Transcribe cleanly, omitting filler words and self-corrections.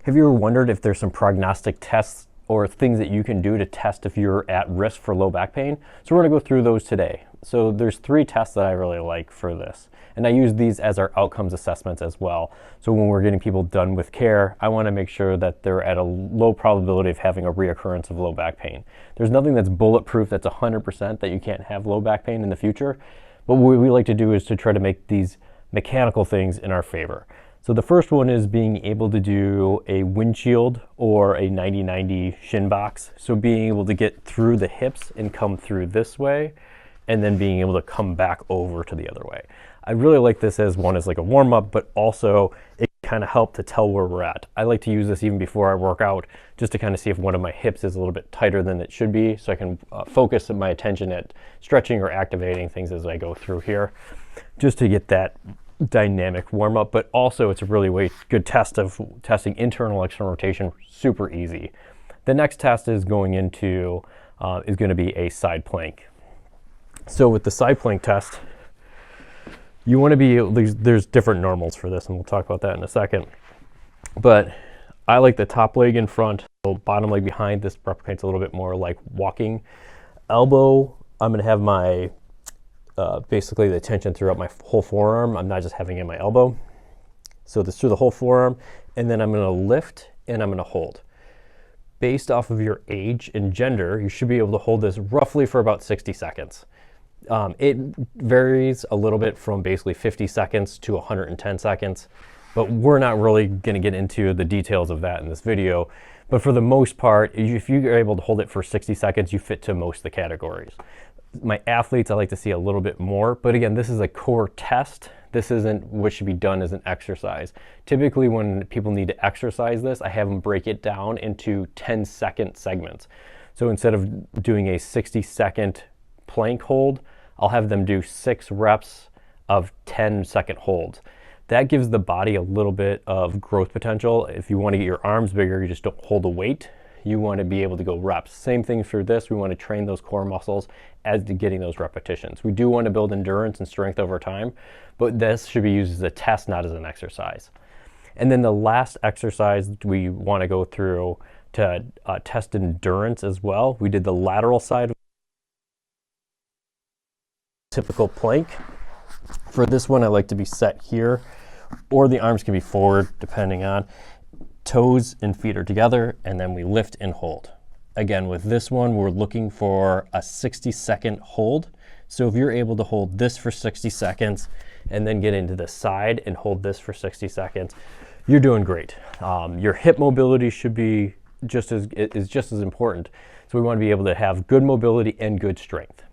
Have you ever wondered if there's some prognostic tests or things that you can do to test if you're at risk for low back pain? So we're going to go through those today. So there's 3 tests that I really like for this. And I use these as our outcomes assessments as well. So when we're getting people done with care, I want to make sure that they're at a low probability of having a reoccurrence of low back pain. There's nothing that's bulletproof that's 100% that you can't have low back pain in the future. But what we like to do is to try to make these mechanical things in our favor. So the first one is being able to do a windshield or a 90-90 shin box. So being able to get through the hips and come through this way, and then being able to come back over to the other way. I really like this as one as like a warm up, but also it kind of help to tell where we're at. I like to use this even before I work out, just to kind of see if one of my hips is a little bit tighter than it should be, so I can focus my attention at stretching or activating things as I go through here, just to get that dynamic warm up. But also it's a really good test of testing internal external rotation, super easy. The next test is going to be a side plank. So with the side plank test, you want to be, there's different normals for this, and we'll talk about that in a second. But I like the top leg in front, so bottom leg behind. This replicates a little bit more like walking. Elbow, I'm going to have my basically the tension throughout my whole forearm. I'm not just having it in my elbow. So this through the whole forearm, and then I'm going to lift and I'm going to hold. Based off of your age and gender, you should be able to hold this roughly for about 60 seconds. It varies a little bit from basically 50 seconds to 110 seconds, but we're not really going to get into the details of that in this video. But for the most part, if you're able to hold it for 60 seconds, you fit to most of the categories. My athletes, I like to see a little bit more, but again, this is a core test. This isn't what should be done as an exercise. Typically when people need to exercise this, I have them break it down into 10-second segments. So instead of doing a 60-second plank hold, I'll have them do 6 reps of 10-second holds. That gives the body a little bit of growth potential. If you want to get your arms bigger, you just don't hold a weight. You want to be able to go reps. Same thing for this. We want to train those core muscles as to getting those repetitions. We do want to build endurance and strength over time, but this should be used as a test, not as an exercise. And then the last exercise we want to go through to test endurance as well. We did the lateral side, typical plank. For this one, I like to be set here, or the arms can be forward depending on. Toes and feet are together, and then we lift and hold. Again, with this one, we're looking for a 60-second hold. So if you're able to hold this for 60 seconds and then get into the side and hold this for 60 seconds, you're doing great. Your hip mobility should be just as important. So we want to be able to have good mobility and good strength.